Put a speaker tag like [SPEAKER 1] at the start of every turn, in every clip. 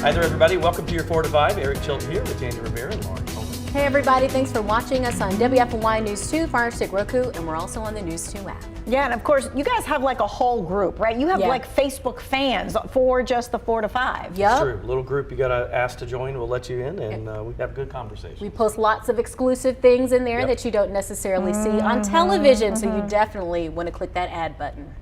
[SPEAKER 1] Hi there, everybody. Welcome to your 4 to 5. Eric Chilton here with Andy Rivera and Lauren Coleman.
[SPEAKER 2] Hey, everybody. Thanks for watching us on WFMY News 2, Fire Stick Roku, and we're also on the News 2 app.
[SPEAKER 3] Yeah, and of course, you guys have like a whole group, right? You have like Facebook fans for just the 4 to 5.
[SPEAKER 2] Yep.
[SPEAKER 1] It's true. A little group you got to ask to join. We'll let you in, and we have a good conversation.
[SPEAKER 2] We post lots of exclusive things in there that you don't necessarily see on television, so you definitely want to click that add button.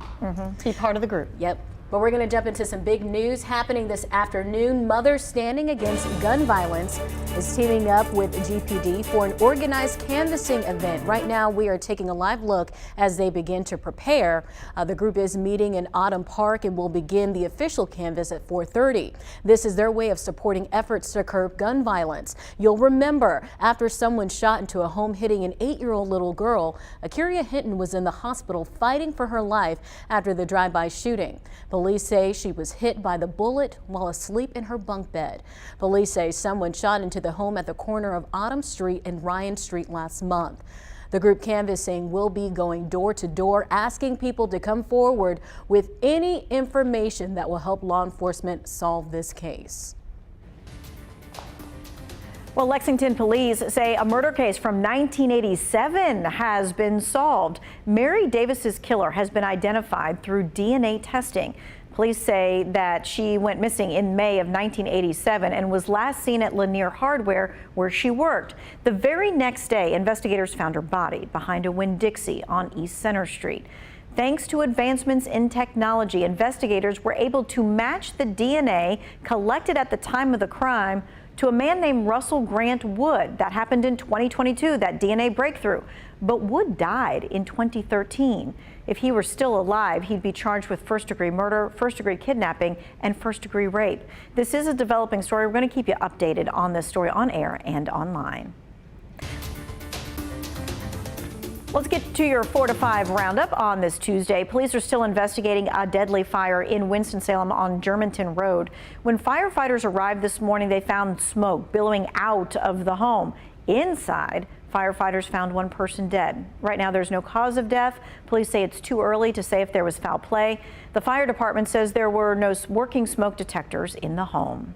[SPEAKER 3] Be part of the group.
[SPEAKER 2] Yep. But we're going to jump into some big news happening this afternoon. Mothers Standing Against Gun Violence is teaming up with GPD for an organized canvassing event. Right now, we are taking a live look as they begin to prepare. The group is meeting in Autumn Park and will begin the official canvass at 4:30. This is their way of supporting efforts to curb gun violence. You'll remember, after someone shot into a home hitting an 8-year-old little girl, Aacuria Hinton was in the hospital fighting for her life after the drive-by shooting. Police say she was hit by the bullet while asleep in her bunk bed. Police say someone shot into the home at the corner of Autumn Street and Ryan Street last month. The group canvassing will be going door to door, asking people to come forward with any information that will help law enforcement solve this case.
[SPEAKER 3] Well, Lexington police say a murder case from 1987 has been solved. Mary Davis's killer has been identified through DNA testing. Police say that she went missing in May of 1987 and was last seen at Lanier Hardware, where she worked. The very next day, investigators found her body behind a Winn-Dixie on East Center Street. Thanks to advancements in technology, investigators were able to match the DNA collected at the time of the crime to a man named Russell Grant Wood. That happened in 2022, that DNA breakthrough. But Wood died in 2013. If he were still alive, he'd be charged with first-degree murder, first-degree kidnapping, and first-degree rape. This is a developing story. We're going to keep you updated on this story on air and online. Let's get to your 4 to 5 roundup on this Tuesday. Police are still investigating a deadly fire in Winston-Salem on Germantown Road. When firefighters arrived this morning, they found smoke billowing out of the home. Inside, firefighters found one person dead. Right now, there's no cause of death. Police say it's too early to say if there was foul play. The fire department says there were no working smoke detectors in the home.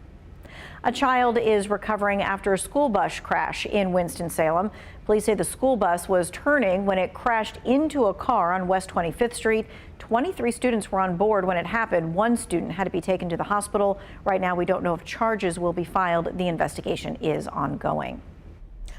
[SPEAKER 3] A child is recovering after a school bus crash in Winston-Salem. Police say the school bus was turning when it crashed into a car on West 25th Street. 23 students were on board when it happened. One student had to be taken to the hospital. Right now, we don't know if charges will be filed. The investigation is ongoing.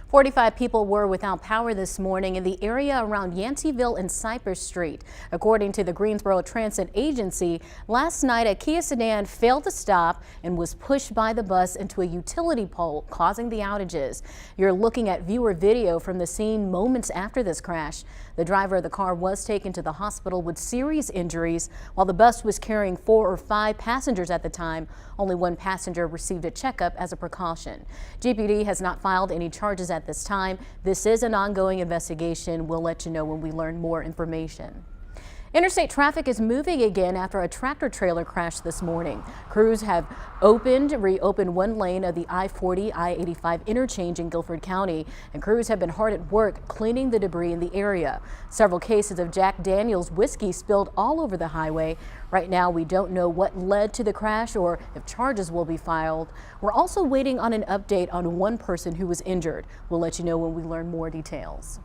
[SPEAKER 2] 45 people were without power this morning in the area around Yanceyville and Cypress Street. According to the Greensboro Transit Agency, last night a Kia sedan failed to stop and was pushed by the bus into a utility pole, causing the outages. You're looking at viewer video from the scene moments after this crash. The driver of the car was taken to the hospital with serious injuries. While the bus was carrying 4 or 5 passengers at the time, only one passenger received a checkup as a precaution. GPD has not filed any charges at this time. This is an ongoing investigation. We'll let you know when we learn more information. Interstate traffic is moving again after a tractor trailer crashed this morning. Crews have reopened one lane of the I-40, I-85 interchange in Guilford County, and crews have been hard at work cleaning the debris in the area. Several cases of Jack Daniel's whiskey spilled all over the highway. Right now, we don't know what led to the crash or if charges will be filed. We're also waiting on an update on one person who was injured. We'll let you know when we learn more details.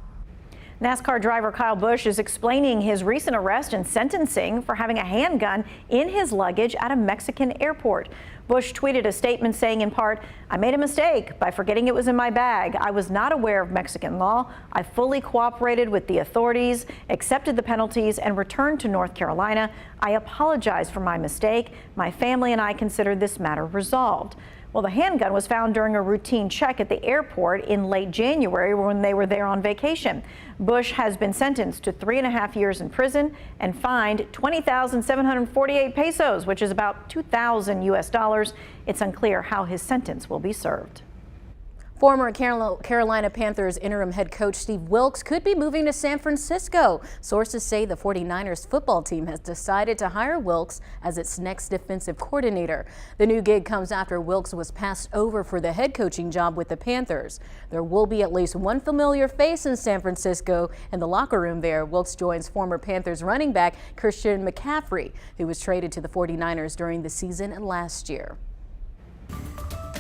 [SPEAKER 3] NASCAR driver Kyle Busch is explaining his recent arrest and sentencing for having a handgun in his luggage at a Mexican airport. Busch tweeted a statement saying in part, "I made a mistake by forgetting it was in my bag. I was not aware of Mexican law. I fully cooperated with the authorities, accepted the penalties, and returned to North Carolina. I apologize for my mistake. My family and I consider this matter resolved." Well, the handgun was found during a routine check at the airport in late January when they were there on vacation. Busch has been sentenced to 3.5 years in prison and fined 20,748 pesos, which is about $2,000 US. It's unclear how his sentence will be served.
[SPEAKER 2] Former Carolina Panthers interim head coach Steve Wilks could be moving to San Francisco. Sources say the 49ers football team has decided to hire Wilks as its next defensive coordinator. The new gig comes after Wilks was passed over for the head coaching job with the Panthers. There will be at least one familiar face in San Francisco in the locker room there. Wilks joins former Panthers running back Christian McCaffrey, who was traded to the 49ers during the season last year.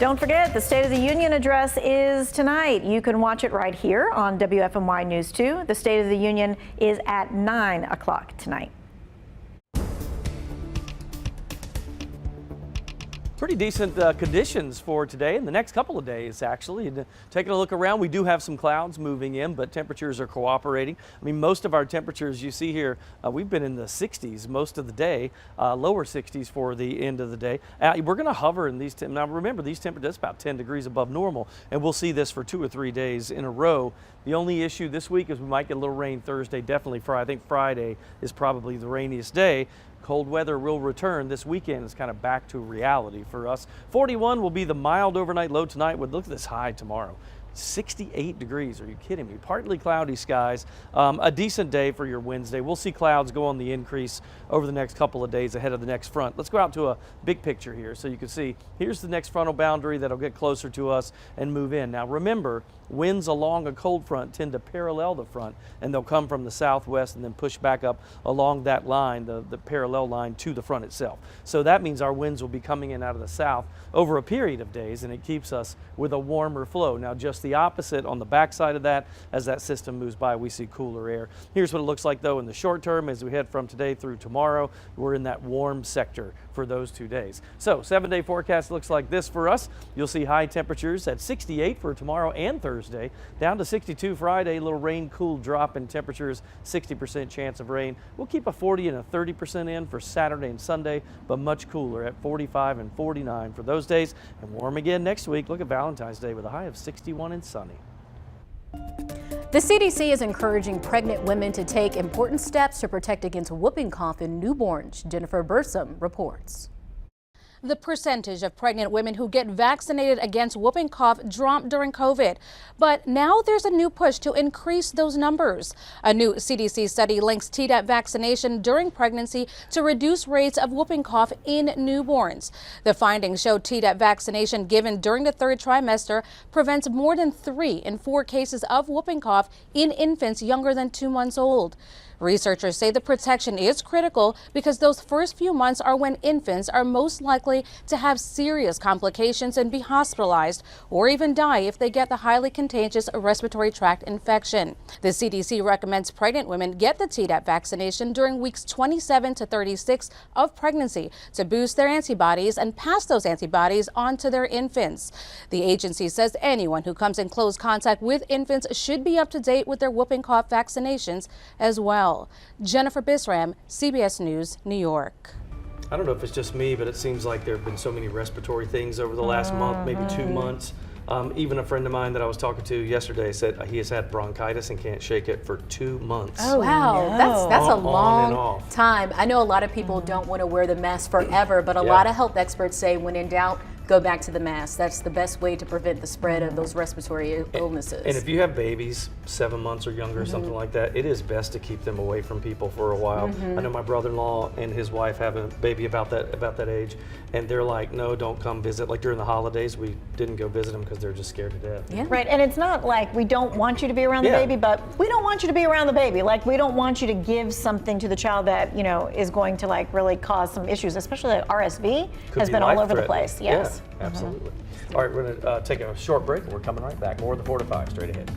[SPEAKER 3] Don't forget, the State of the Union address is tonight. You can watch it right here on WFMY News 2. The State of the Union is at 9 o'clock tonight.
[SPEAKER 1] Pretty decent conditions for today and the next couple of days, actually. And taking a look around, we do have some clouds moving in, but temperatures are cooperating. I mean, most of our temperatures you see here, we've been in the 60s most of the day, lower 60s for the end of the day. We're going to hover in these. Now, remember, these temperatures, that's about 10 degrees above normal, and we'll see this for 2 or 3 days in a row. The only issue this week is we might get a little rain Thursday, definitely Friday. I think Friday is probably the rainiest day. Cold weather will return this weekend. It's kind of back to reality for us. 41 will be the mild overnight low tonight. Look at this high tomorrow. 68 degrees. Are you kidding me? Partly cloudy skies. A decent day for your Wednesday. We'll see clouds go on the increase over the next couple of days ahead of the next front. Let's go out to a big picture here so you can see. Here's the next frontal boundary that'll get closer to us and move in. Now remember, winds along a cold front tend to parallel the front, and they'll come from the southwest and then push back up along that line, the parallel line to the front itself. So that means our winds will be coming in out of the south over a period of days, and it keeps us with a warmer flow. Now just the opposite on the backside of that, as that system moves by, we see cooler air. Here's what it looks like though in the short term as we head from today through tomorrow. We're in that warm sector for those 2 days. So 7-day forecast looks like this for us. You'll see high temperatures at 68 for tomorrow and Thursday, down to 62 Friday, a little rain, cool drop in temperatures, 60% chance of rain. We'll keep a 40 and a 30% in for Saturday and Sunday, but much cooler at 45 and 49 for those days, and warm again next week. Look at Valentine's Day with a high of 61 and sunny.
[SPEAKER 2] The CDC is encouraging pregnant women to take important steps to protect against whooping cough in newborns. Jennifer Bursam reports.
[SPEAKER 4] The percentage of pregnant women who get vaccinated against whooping cough dropped during COVID. But now there's a new push to increase those numbers. A new CDC study links Tdap vaccination during pregnancy to reduce rates of whooping cough in newborns. The findings show Tdap vaccination given during the 3rd trimester prevents more than 3 in 4 cases of whooping cough in infants younger than 2 months old. Researchers say the protection is critical because those first few months are when infants are most likely to have serious complications and be hospitalized or even die if they get the highly contagious respiratory tract infection. The CDC recommends pregnant women get the Tdap vaccination during weeks 27 to 36 of pregnancy to boost their antibodies and pass those antibodies on to their infants. The agency says anyone who comes in close contact with infants should be up to date with their whooping cough vaccinations as well. Jennifer Bisram, CBS News, New York.
[SPEAKER 1] I don't know if it's just me, but it seems like there have been so many respiratory things over the last month, maybe 2 months. Even a friend of mine that I was talking to yesterday said he has had bronchitis and can't shake it for 2 months.
[SPEAKER 2] Oh, wow.
[SPEAKER 3] No.
[SPEAKER 2] That's a
[SPEAKER 1] On and
[SPEAKER 2] long
[SPEAKER 1] off.
[SPEAKER 2] time. I know a lot of people don't want to wear the mask forever, but a
[SPEAKER 1] Yeah.
[SPEAKER 2] lot of health experts say when in doubt, go back to the mask. That's the best way to prevent the spread of those respiratory illnesses.
[SPEAKER 1] And if you have babies, 7 months or younger, something like that, it is best to keep them away from people for a while. I know my brother-in-law and his wife have a baby about that age, and they're like, no, don't come visit. Like during the holidays, we didn't go visit them because they're just scared to death.
[SPEAKER 2] Yeah.
[SPEAKER 3] Right, and it's not like we don't want you to be around the
[SPEAKER 1] Yeah.
[SPEAKER 3] baby, but we don't want you to be around the baby. Like we don't want you to give something to the child that, you know, is going to like really cause some issues, especially like RSV
[SPEAKER 1] Could
[SPEAKER 3] has
[SPEAKER 1] be
[SPEAKER 3] been all over the
[SPEAKER 1] life-threatening.
[SPEAKER 3] place. Yes.
[SPEAKER 1] Yeah, absolutely. All right, we're going to take a short break, and we're coming right back. More of the 4 to 5 straight ahead.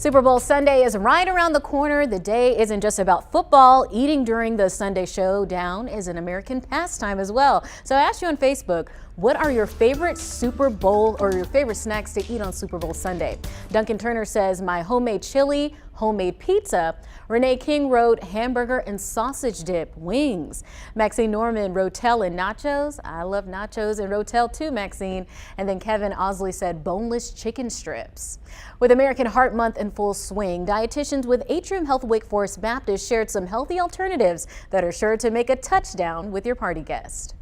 [SPEAKER 2] Super Bowl Sunday is right around the corner. The day isn't just about football. Eating during the Sunday showdown is an American pastime as well. So I asked you on Facebook, what are your favorite Super Bowl or your favorite snacks to eat on Super Bowl Sunday? Duncan Turner says my homemade chili, homemade pizza. Renee King wrote hamburger and sausage dip, wings. Maxine Norman, rotel and nachos. I love nachos and rotel too, Maxine. And then Kevin Osley said boneless chicken strips. With American Heart Month in full swing, dietitians with Atrium Health Wake Forest Baptist shared some healthy alternatives that are sure to make a touchdown with your party guest.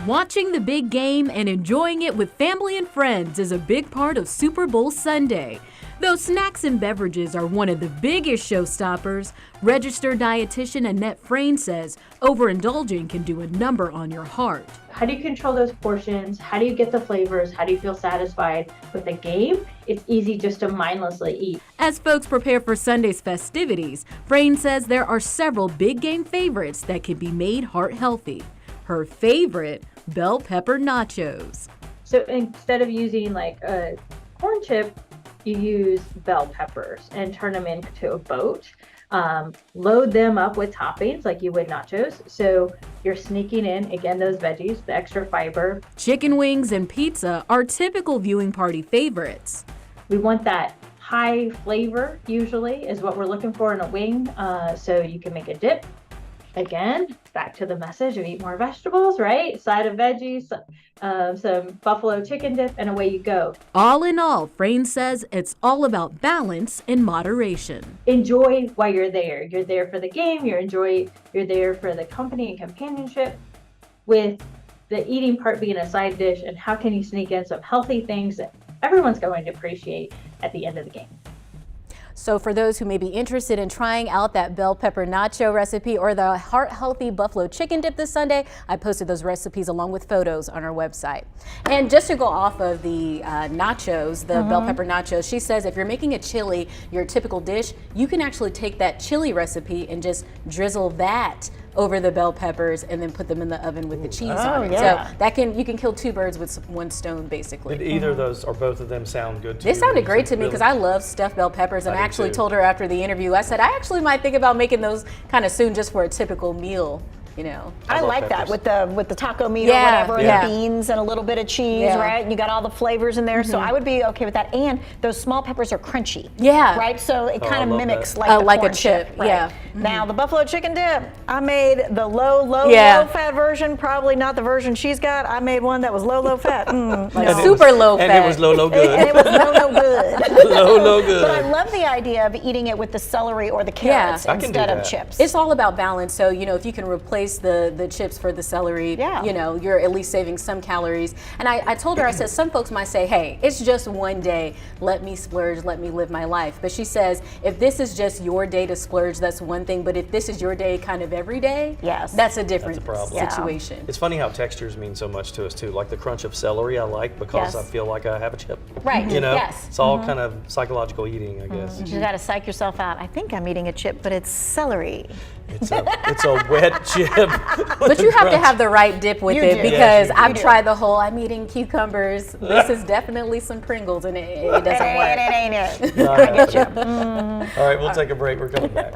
[SPEAKER 5] Watching the big game and enjoying it with family and friends is a big part of Super Bowl Sunday. Though snacks and beverages are one of the biggest showstoppers, registered dietitian Annette Frayne says overindulging can do a number on your heart.
[SPEAKER 6] How do you control those portions? How do you get the flavors? How do you feel satisfied with the game? It's easy just to mindlessly eat.
[SPEAKER 5] As folks prepare for Sunday's festivities, Frayne says there are several big game favorites that can be made heart healthy. Her favorite, bell pepper nachos.
[SPEAKER 6] So instead of using like a corn chip, you use bell peppers and turn them into a boat. Load them up with toppings like you would nachos. So you're sneaking in, again, those veggies, the extra fiber.
[SPEAKER 5] Chicken wings and pizza are typical viewing party favorites.
[SPEAKER 6] We want that high flavor, usually, is what we're looking for in a wing. So you can make a dip. Again, back to the message of eat more vegetables, right? Side of veggies, some buffalo chicken dip, and away you go.
[SPEAKER 5] All in all, Frayne says it's all about balance and moderation.
[SPEAKER 6] Enjoy while you're there. You're there for the game. You're there for the company and companionship, with the eating part being a side dish. And how can you sneak in some healthy things that everyone's going to appreciate at the end of the game?
[SPEAKER 2] So for those who may be interested in trying out that bell pepper nacho recipe or the heart healthy buffalo chicken dip this Sunday, I posted those recipes along with photos on our website. And just to go off of the nachos, the bell pepper nachos, she says if you're making a chili, your typical dish, you can actually take that chili recipe and just drizzle that over the bell peppers and then put them in the oven with the cheese on it.
[SPEAKER 3] Yeah.
[SPEAKER 2] So that you can kill two birds with one stone, basically.
[SPEAKER 1] Did either of those or both of them sound good to
[SPEAKER 2] They
[SPEAKER 1] you?
[SPEAKER 2] sounded great to me
[SPEAKER 1] Really?
[SPEAKER 2] because I love stuffed bell peppers, and I
[SPEAKER 1] do
[SPEAKER 2] actually
[SPEAKER 1] too.
[SPEAKER 2] told her after the interview, I said, I actually might think about making those kind of soon just for a typical meal, you know.
[SPEAKER 3] I
[SPEAKER 1] love
[SPEAKER 3] like
[SPEAKER 1] peppers.
[SPEAKER 3] that with the taco meat
[SPEAKER 2] Yeah,
[SPEAKER 3] or whatever,
[SPEAKER 2] yeah.
[SPEAKER 3] and the beans and a little bit of cheese,
[SPEAKER 2] Yeah.
[SPEAKER 3] right? You got all the flavors in there, so I would be okay with that. And those small peppers are crunchy.
[SPEAKER 2] Yeah.
[SPEAKER 3] Right, so it
[SPEAKER 1] I
[SPEAKER 3] kind of
[SPEAKER 1] love
[SPEAKER 3] mimics
[SPEAKER 1] that.
[SPEAKER 3] like the
[SPEAKER 2] like a
[SPEAKER 3] corn
[SPEAKER 2] chip,
[SPEAKER 3] right?
[SPEAKER 2] yeah.
[SPEAKER 3] Now the buffalo chicken dip, I made the low fat version. Probably not the version she's got. I made one that was low fat. No.
[SPEAKER 2] Super low fat.
[SPEAKER 1] And it was low good.
[SPEAKER 3] And it was no good.
[SPEAKER 1] low good.
[SPEAKER 3] But I love the idea of eating it with the celery or the carrots
[SPEAKER 1] I can do
[SPEAKER 3] instead of
[SPEAKER 1] that.
[SPEAKER 3] chips.
[SPEAKER 2] It's all about balance. So, you know, if you can replace the chips for the celery,
[SPEAKER 3] Yeah.
[SPEAKER 2] you know, you're at least saving some calories. And I told her, I said, some folks might say, hey, it's just one day. Let me splurge. Let me live my life. But she says, if this is just your day to splurge, that's one thing. But if this is your day kind of every day,
[SPEAKER 3] Yes.
[SPEAKER 2] that's a different
[SPEAKER 1] That's a problem.
[SPEAKER 2] situation.
[SPEAKER 1] It's funny how textures mean so much to us too. Like the crunch of celery I like because
[SPEAKER 3] Yes.
[SPEAKER 1] I feel like I have a chip.
[SPEAKER 3] Right,
[SPEAKER 1] You know?
[SPEAKER 3] yes.
[SPEAKER 1] It's all kind of psychological eating, I guess.
[SPEAKER 3] You got to psych yourself out. I think I'm eating a chip, but it's celery.
[SPEAKER 1] It's a wet chip.
[SPEAKER 2] But you have to have the right dip with
[SPEAKER 3] You
[SPEAKER 2] it
[SPEAKER 3] do.
[SPEAKER 2] because
[SPEAKER 1] Yes, you do.
[SPEAKER 2] I've tried the whole, I'm eating cucumbers. This is definitely some Pringles and it doesn't work.
[SPEAKER 3] It ain't it.
[SPEAKER 1] Not
[SPEAKER 3] I get you.
[SPEAKER 1] happening. All right, we'll take a break. We're coming back.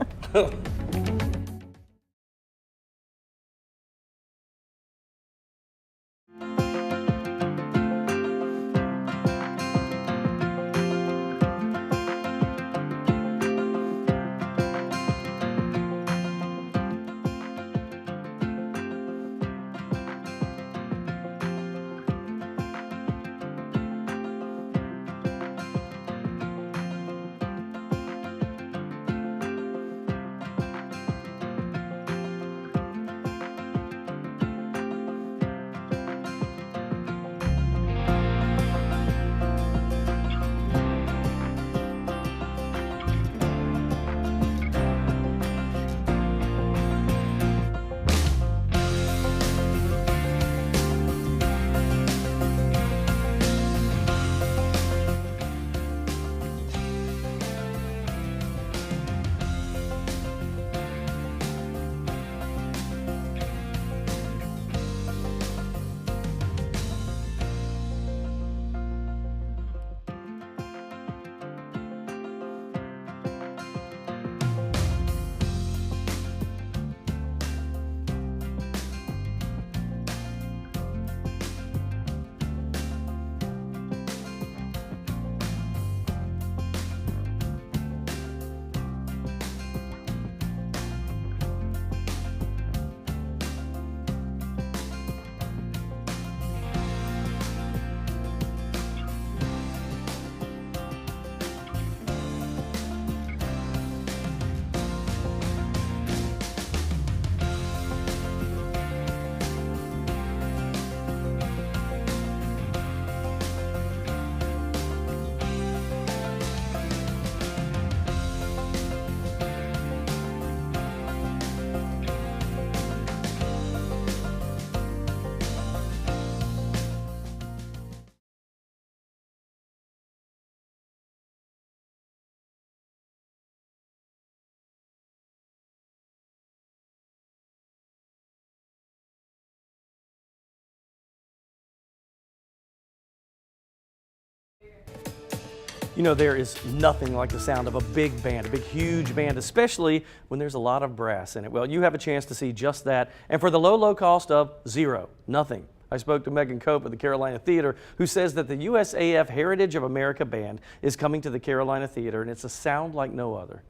[SPEAKER 1] You know, there is nothing like the sound of a big band, a big, huge band, especially when there's a lot of brass in it. Well, you have a chance to see just that, and for the low, low cost of zero, nothing. I spoke to Megan Cope of the Carolina Theater, who says that the USAF Heritage of America Band is coming to the Carolina Theater, and it's a sound like no other.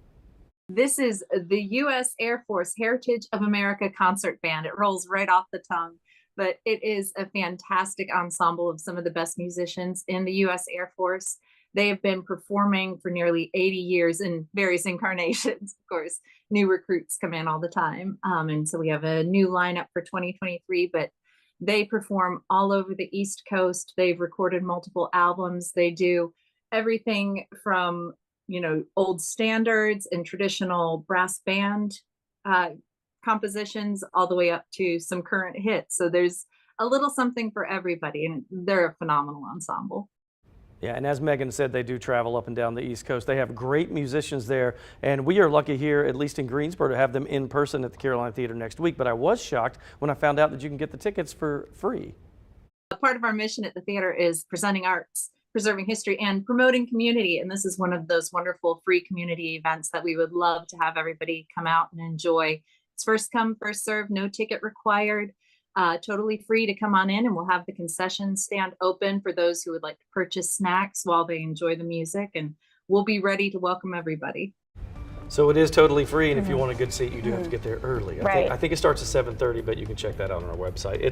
[SPEAKER 7] This is the U.S. Air Force Heritage of America Concert Band. It rolls right off the tongue, but it is a fantastic ensemble of some of the best musicians in the U.S. Air Force. They have been performing for nearly 80 years in various incarnations. Of course, new recruits come in all the time. And so we have a new lineup for 2023, but they perform all over the East Coast. They've recorded multiple albums. They do everything from, you know, old standards and traditional brass band compositions all the way up to some current hits. So there's a little something for everybody, and they're a phenomenal ensemble.
[SPEAKER 1] Yeah, and as Megan said, they do travel up and down the East Coast. They have great musicians there, and we are lucky here, at least in Greensboro, to have them in person at the Carolina Theater next week. But I was shocked when I found out that you can get the tickets for free.
[SPEAKER 7] A part of our mission at the theater is presenting arts, preserving history, and promoting community. And this is one of those wonderful free community events that we would love to have everybody come out and enjoy. It's first come, first served, no ticket required. Totally free to come on in, and we'll have the concession stand open for those who would like to purchase snacks while they enjoy the music, and we'll be ready to welcome everybody.
[SPEAKER 1] So it is totally free, and if you want a good seat, you do have to get there early.
[SPEAKER 3] Right.
[SPEAKER 1] I think it starts at 7:30, but you can check that out on our website.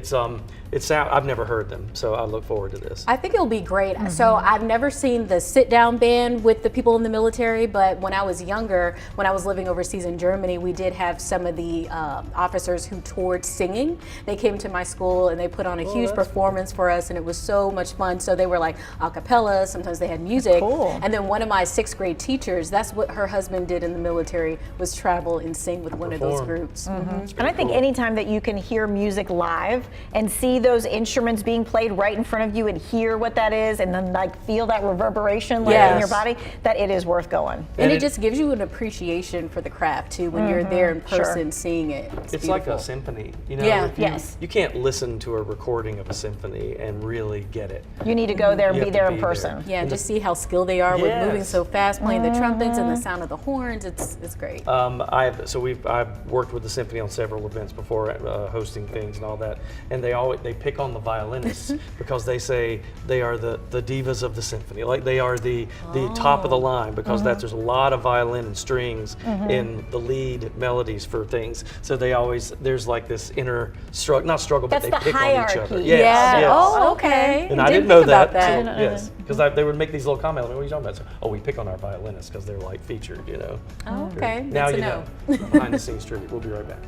[SPEAKER 1] I've never heard them, so I look forward to this.
[SPEAKER 2] I think it'll be great. So I've never seen the sit-down band with the people in the military, but when I was younger, when I was living overseas in Germany, we did have some of the officers who toured singing. They came to my school and they put on a huge performance for us, and it was so much fun. So they were like a cappella, sometimes they had music.
[SPEAKER 3] Cool.
[SPEAKER 2] And then one of my 6th grade teachers, that's what her husband did in the military, was travel and sing with one of those groups.
[SPEAKER 3] And I think anytime that you can hear music live and see those instruments being played right in front of you and hear what that is, and then like feel that reverberation like in your body, that it is worth going.
[SPEAKER 2] And it just gives you an appreciation for the craft too when you're there in person seeing it.
[SPEAKER 1] It's like a symphony, you know.
[SPEAKER 2] Yeah.
[SPEAKER 1] If you can't listen to a recording of a symphony and really get it.
[SPEAKER 3] You need to go there and
[SPEAKER 1] You
[SPEAKER 3] be
[SPEAKER 1] have to
[SPEAKER 3] there
[SPEAKER 1] be
[SPEAKER 3] in
[SPEAKER 1] there.
[SPEAKER 3] person.
[SPEAKER 2] Yeah, and just see how skilled they are with moving
[SPEAKER 1] Yes.
[SPEAKER 2] so fast, playing the trumpets and the sound of the horns. It's great.
[SPEAKER 1] I've worked with the symphony on several events before, hosting things and all that, and they pick on the violinists because they say they are the divas of the symphony, like they are the top of the line, because there's a lot of violin and strings in the lead melodies for things. So there's like this inner struggle, not struggle, but
[SPEAKER 3] That's
[SPEAKER 1] they
[SPEAKER 3] the
[SPEAKER 1] pick on each other.
[SPEAKER 3] hierarchy.
[SPEAKER 1] Yes,
[SPEAKER 2] Yeah.
[SPEAKER 1] yes.
[SPEAKER 2] Oh, okay.
[SPEAKER 1] And I didn't know
[SPEAKER 2] think about
[SPEAKER 1] that.
[SPEAKER 2] that.
[SPEAKER 1] So, yes, because they would make these little comments. What are you talking about? So, oh, we pick on our violinists because they're like featured, you know.
[SPEAKER 2] Oh, okay.
[SPEAKER 1] Now
[SPEAKER 2] Good
[SPEAKER 1] you
[SPEAKER 2] to
[SPEAKER 1] know. Behind the scenes tribute. We'll be right back.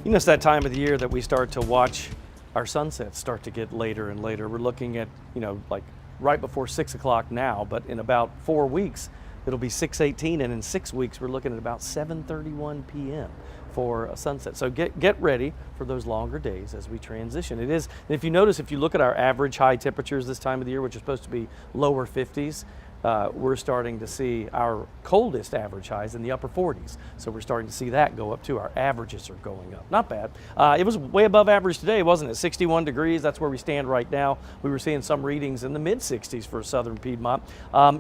[SPEAKER 1] You know, it's that time of the year that we start to watch our sunsets start to get later and later. We're looking at, you know, like right before 6 o'clock now, but in about 4 weeks, it'll be 6:18, and in 6 weeks, we're looking at about 7:31 p.m. for a sunset. So get ready for those longer days as we transition. It is, and if you notice, if you look at our average high temperatures this time of the year, which are supposed to be lower 50s, we're starting to see our coldest average highs in the upper 40s. So we're starting to see that go up too. Our averages are going up. Not bad. It was way above average today, wasn't it? 61 degrees, that's where we stand right now. We were seeing some readings in the mid 60s for southern Piedmont.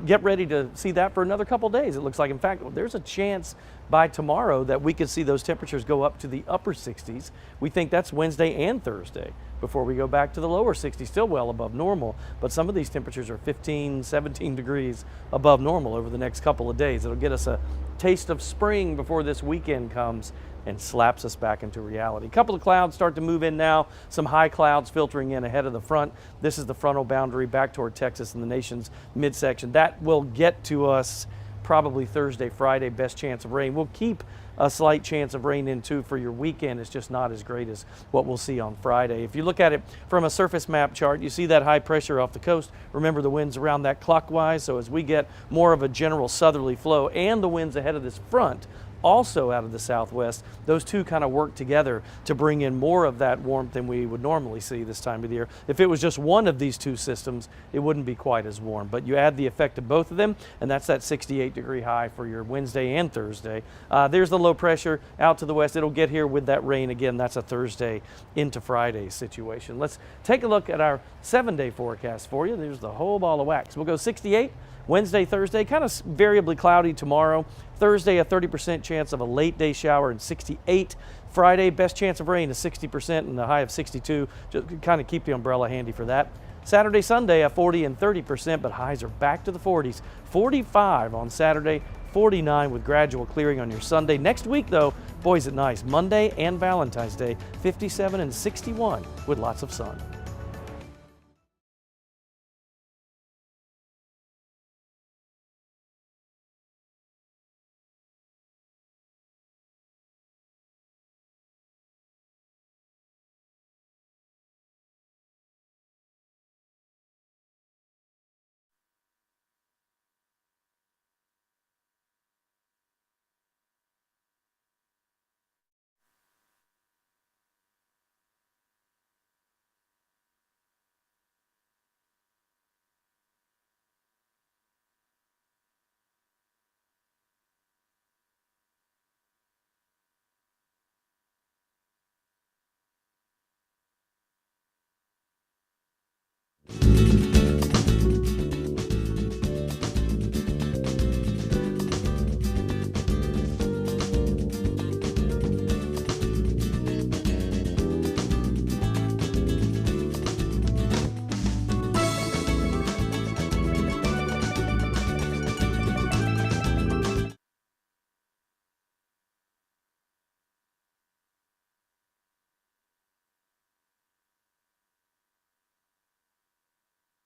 [SPEAKER 1] Get ready to see that for another couple days. It looks like, in fact, there's a chance by tomorrow that we could see those temperatures go up to the upper 60s. We think that's Wednesday and Thursday before we go back to the lower 60s, still well above normal, but some of these temperatures are 15, 17 degrees above normal over the next couple of days. It'll get us a taste of spring before this weekend comes and slaps us back into reality. A couple of clouds start to move in now, some high clouds filtering in ahead of the front. This is the frontal boundary back toward Texas and the nation's midsection. That will get to us probably Thursday, Friday, best chance of rain. We'll keep a slight chance of rain in too for your weekend. It's just not as great as what we'll see on Friday. If you look at it from a surface map chart, you see that high pressure off the coast. Remember, the winds around that clockwise, so as we get more of a general southerly flow and the winds ahead of this front also out of the southwest, those two kind of work together to bring in more of that warmth than we would normally see this time of the year. If it was just one of these two systems, it wouldn't be quite as warm, but you add the effect of both of them, and that's that 68-degree high for your Wednesday and Thursday. There's the low pressure out to the west. It'll get here with that rain again. That's a Thursday into Friday situation. Let's take a look at our 7-day forecast for you. There's the whole ball of wax. We'll go 68 Wednesday, Thursday, kind of variably cloudy tomorrow. Thursday, a 30% chance of a late day shower, and 68. Friday, best chance of rain is 60% and a high of 62. Just kind of keep the umbrella handy for that. Saturday, Sunday, a 40 and 30%, but highs are back to the 40s. 45 on Saturday, 49 with gradual clearing on your Sunday. Next week, though, boy, is it nice. Monday and Valentine's Day, 57 and 61 with lots of sun.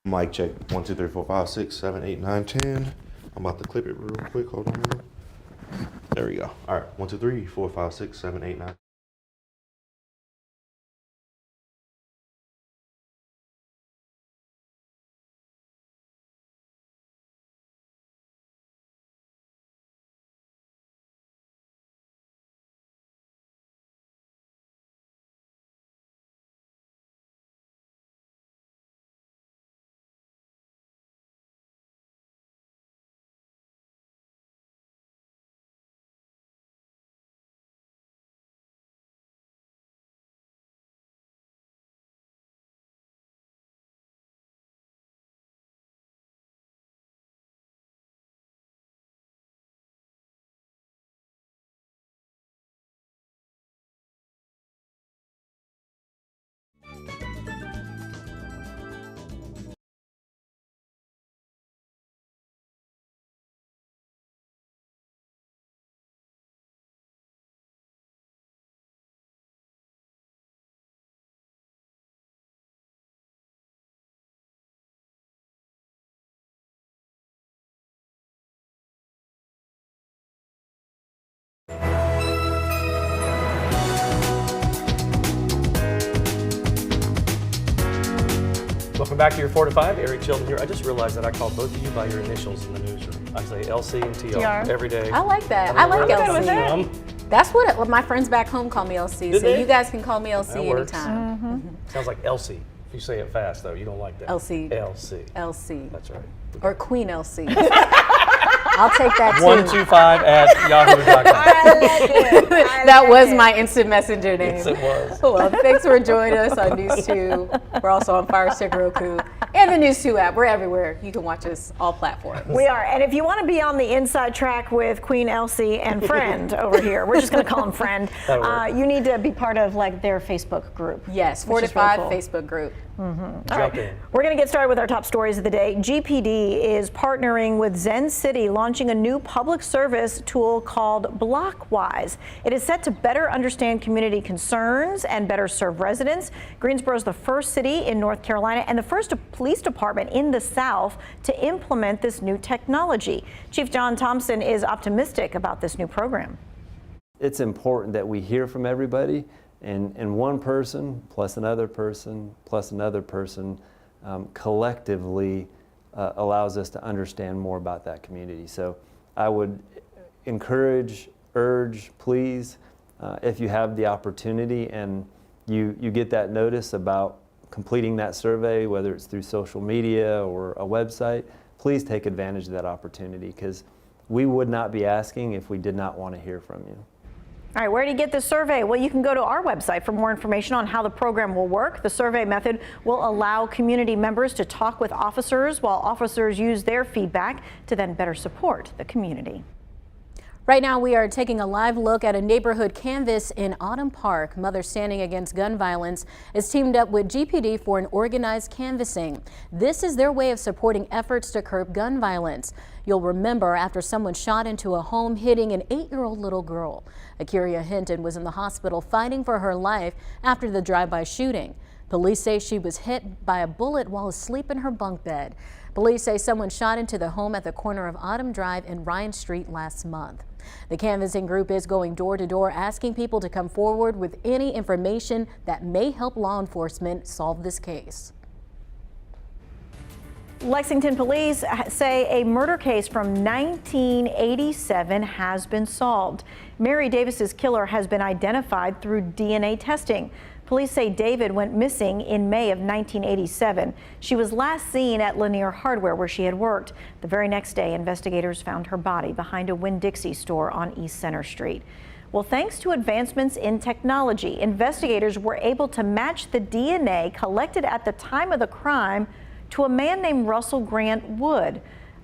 [SPEAKER 8] Mic check. 1, 2, 3, 4, 5, 6, 7, 8, 9, 10. I'm about to clip it real quick. Hold on. There we go. All right. 1, 2, 3, 4, 5, 6, 7, 8, 9.
[SPEAKER 1] Welcome back to your 4 to 5. Eric Chilton here. I just realized that I called both of you by your initials in the newsroom. I say LC and TR every day.
[SPEAKER 2] I like that. I like LC.
[SPEAKER 1] From.
[SPEAKER 2] That's what my friends back home call me LC.
[SPEAKER 1] Did
[SPEAKER 2] so
[SPEAKER 1] they?
[SPEAKER 2] you guys can call me LC
[SPEAKER 1] That works.
[SPEAKER 2] anytime.
[SPEAKER 1] Sounds like Elsie. If you say it fast, though, you don't like that.
[SPEAKER 2] LC.
[SPEAKER 1] LC.
[SPEAKER 2] LC.
[SPEAKER 1] That's right.
[SPEAKER 2] Or Queen LC. I'll take that too.
[SPEAKER 1] 125@yahoo.com.
[SPEAKER 2] That was my instant messenger name.
[SPEAKER 1] Yes, it was.
[SPEAKER 2] Well, thanks for joining us on News 2. We're also on Fire Stick, Roku, and the News 2 app. We're everywhere. You can watch us all platforms.
[SPEAKER 3] We are. And if you want to be on the inside track with Queen Elsie and Friend over here, we're just going to call him Friend. You need to be part of like their Facebook group.
[SPEAKER 2] Yes, 4 to 5 Facebook group.
[SPEAKER 1] Jump in.
[SPEAKER 3] We're going to get started with our top stories of the day. GPD is partnering with Zen City, launching a new public service tool called Blockwise. It is set to better understand community concerns and better serve residents. Greensboro is the first city in North Carolina and the first police department in the South to implement this new technology. Chief John Thompson is optimistic about this new program.
[SPEAKER 9] It's important that we hear from everybody. And one person plus another person plus another person collectively allows us to understand more about that community. So I would encourage, urge, please, if you have the opportunity and you get that notice about completing that survey, whether it's through social media or a website, please take advantage of that opportunity, because we would not be asking if we did not want to hear from you.
[SPEAKER 3] All right, where do you get the survey? Well, you can go to our website for more information on how the program will work. The survey method will allow community members to talk with officers while officers use their feedback to then better support the community.
[SPEAKER 2] Right now, we are taking a live look at a neighborhood canvas in Autumn Park. Mothers Standing Against Gun Violence has teamed up with GPD for an organized canvassing. This is their way of supporting efforts to curb gun violence. You'll remember after someone shot into a home, hitting an 8-year-old little girl. Aacuria Hinton was in the hospital fighting for her life after the drive-by shooting. Police say she was hit by a bullet while asleep in her bunk bed. Police say someone shot into the home at the corner of Autumn Drive and Ryan Street last month. The canvassing group is going door to door, asking people to come forward with any information that may help law enforcement solve this case.
[SPEAKER 3] Lexington police say a murder case from 1987 has been solved. Mary Davis's killer has been identified through DNA testing. Police say David went missing in May of 1987. She was last seen at Lanier Hardware, where she had worked. The very next day, investigators found her body behind a Winn-Dixie store on East Center Street. Well, thanks to advancements in technology, investigators were able to match the DNA collected at the time of the crime to a man named Russell Grant Wood.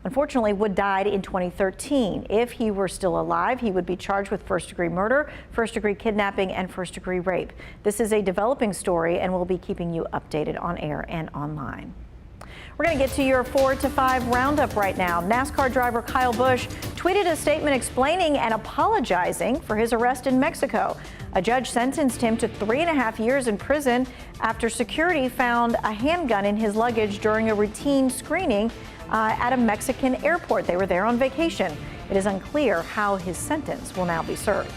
[SPEAKER 3] Unfortunately, Wood died in 2013. If he were still alive, he would be charged with first-degree murder, first-degree kidnapping, and first-degree rape. This is a developing story, and we'll be keeping you updated on air and online. We're going to get to your 4 to 5 roundup right now. NASCAR driver Kyle Busch tweeted a statement explaining and apologizing for his arrest in Mexico. A judge sentenced him to 3.5 years in prison after security found a handgun in his luggage during a routine screening at a Mexican airport. They were there on vacation. It is unclear how his sentence will now be served.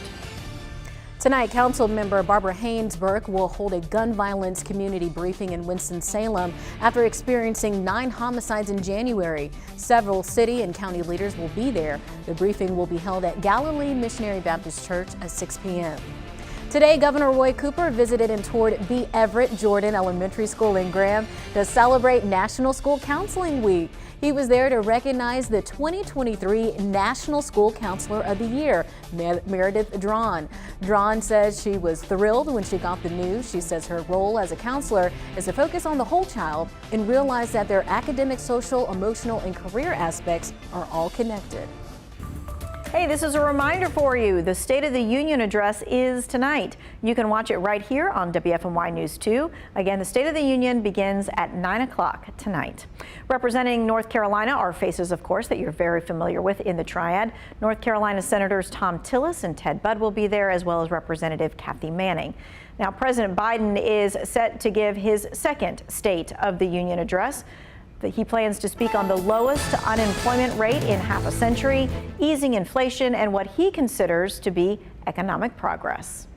[SPEAKER 2] Tonight, Council member Barbara Haynes-Burke will hold a gun violence community briefing in Winston-Salem after experiencing 9 homicides in January. Several city and county leaders will be there. The briefing will be held at Galilee Missionary Baptist Church at 6 p.m. Today, Governor Roy Cooper visited and toured B. Everett Jordan Elementary School in Graham to celebrate National School Counseling Week. He was there to recognize the 2023 National School Counselor of the Year, Meredith Drawn. Drawn says she was thrilled when she got the news. She says her role as a counselor is to focus on the whole child and realize that their academic, social, emotional, and career aspects are all connected.
[SPEAKER 3] Hey, this is a reminder for you. The State of the Union address is tonight. You can watch it right here on WFMY News 2. Again, the State of the Union begins at 9 o'clock tonight. Representing North Carolina are faces, of course, that you're very familiar with in the triad. North Carolina Senators Tom Tillis and Ted Budd will be there, as well as Representative Kathy Manning. Now, President Biden is set to give his second State of the Union address. He plans to speak on the lowest unemployment rate in half a century, easing inflation, and what he considers to be economic progress.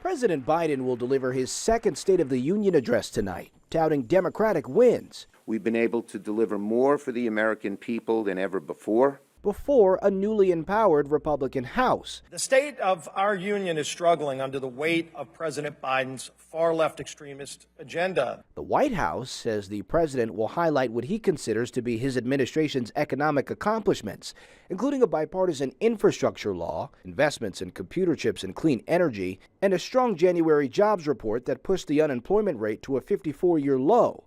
[SPEAKER 10] President Biden will deliver his second State of the Union address tonight. touting Democratic wins.
[SPEAKER 11] We've been able to deliver more for the American people than ever before.
[SPEAKER 10] Before a newly empowered Republican House.
[SPEAKER 12] The state of our union is struggling under the weight of President Biden's far-left extremist agenda.
[SPEAKER 10] The White House says the president will highlight what he considers to be his administration's economic accomplishments, including a bipartisan infrastructure law, investments in computer chips and clean energy, and a strong January jobs report that pushed the unemployment rate to a 54-year low.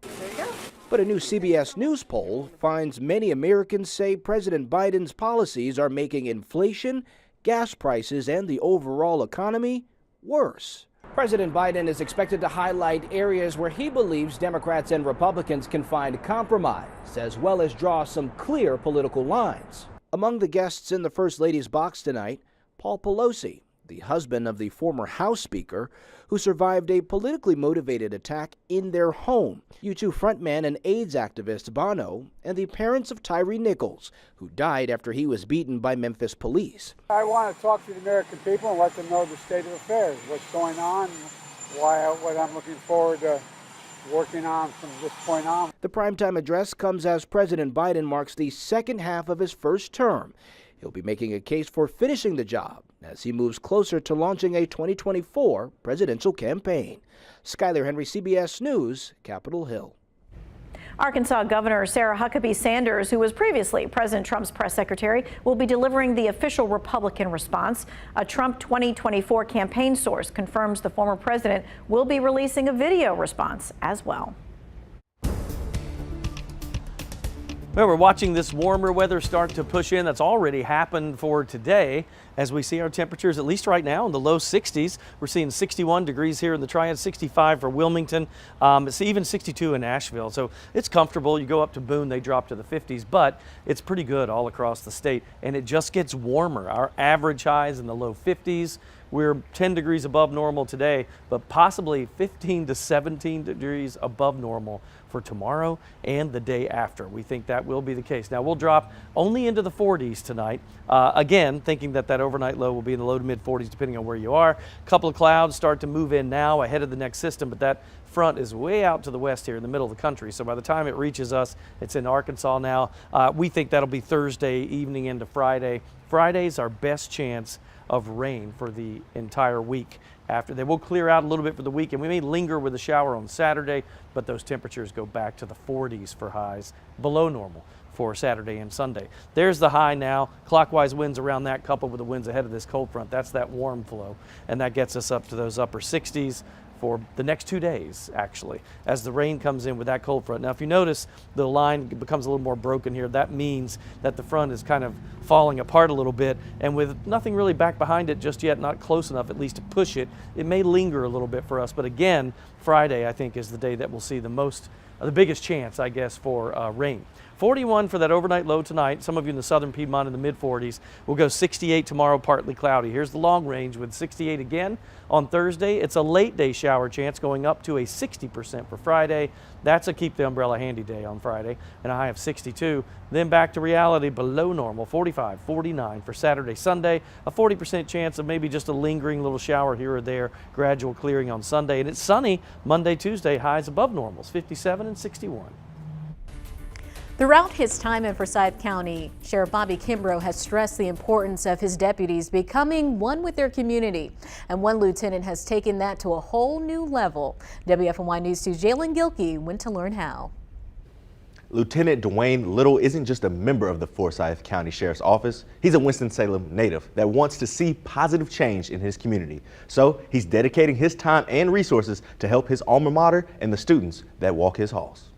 [SPEAKER 10] But a new CBS News poll finds many Americans say President Biden's policies are making inflation, gas prices, and the overall economy worse. President Biden is expected to highlight areas where he believes Democrats and Republicans can find compromise, as well as draw some clear political lines. Among the guests in the First Lady's box tonight, Paul Pelosi, the husband of the former House Speaker, who survived a politically motivated attack in their home, U2 frontman and AIDS activist Bono, and the parents of Tyree Nichols, who died after he was beaten by Memphis police.
[SPEAKER 13] I want to talk to the American people and let them know the state of affairs, what's going on, what I'm looking forward to working on from this point on.
[SPEAKER 10] The primetime address comes as President Biden marks the second half of his first term. He'll be making a case for finishing the job as he moves closer to launching a 2024 presidential campaign. Skyler Henry, CBS News, Capitol Hill.
[SPEAKER 3] Arkansas Governor Sarah Huckabee Sanders, who was previously President Trump's press secretary, will be delivering the official Republican response. A Trump 2024 campaign source confirms the former president will be releasing a video response as well.
[SPEAKER 1] Well, we're watching this warmer weather start to push in. That's already happened for today as we see our temperatures, at least right now, in the low 60s. We're seeing 61 degrees here in the Triad, 65 for Wilmington. It's even 62 in Asheville. So it's comfortable. You go up to Boone, they drop to the 50s, but it's pretty good all across the state. And it just gets warmer. Our average highs in the low 50s. We're 10 degrees above normal today, but possibly 15 to 17 degrees above normal for tomorrow and the day after. We think that will be the case. Now, we'll drop only into the 40s tonight. Again, thinking that that overnight low will be in the low to mid 40s depending on where you are. A couple of clouds start to move in now ahead of the next system, but that front is way out to the west here in the middle of the country. So by the time it reaches us, it's in Arkansas now. We think that'll be Thursday evening into Friday. Friday's our best chance of rain for the entire week. After they will clear out a little bit for the weekend. We may linger with a shower on Saturday, but those temperatures go back to the 40s for highs, below normal for Saturday and Sunday. There's the high now. Clockwise winds around that, coupled with the winds ahead of this cold front. That's that warm flow, and that gets us up to those upper 60s for the next 2 days, actually, as the rain comes in with that cold front. Now, if you notice, the line becomes a little more broken here. That means that the front is kind of falling apart a little bit, and with nothing really back behind it just yet, not close enough at least to push it, it may linger a little bit for us. But again, Friday, I think, is the day that we'll see the biggest chance, I guess, for rain. 41 for that overnight low tonight. Some of you in the southern Piedmont in the mid 40s. We'll go 68 tomorrow, partly cloudy. Here's the long range with 68 again on Thursday. It's a late day shower chance going up to a 60% for Friday. That's a keep the umbrella handy day on Friday, and a high of 62. Then back to reality, below normal, 45, 49 for Saturday, Sunday. A 40% chance of maybe just a lingering little shower here or there, gradual clearing on Sunday. And it's sunny Monday, Tuesday, highs above normals, 57 and 61.
[SPEAKER 2] Throughout his time in Forsyth County, Sheriff Bobby Kimbrough has stressed the importance of his deputies becoming one with their community. And one lieutenant has taken that to a whole new level. WFMY News 2's Jalen Gilkey went to learn how.
[SPEAKER 14] Lieutenant Dwayne Little isn't just a member of the Forsyth County Sheriff's Office. He's a Winston-Salem native that wants to see positive change in his community. So he's dedicating his time and resources to help his alma mater and the students that walk his halls.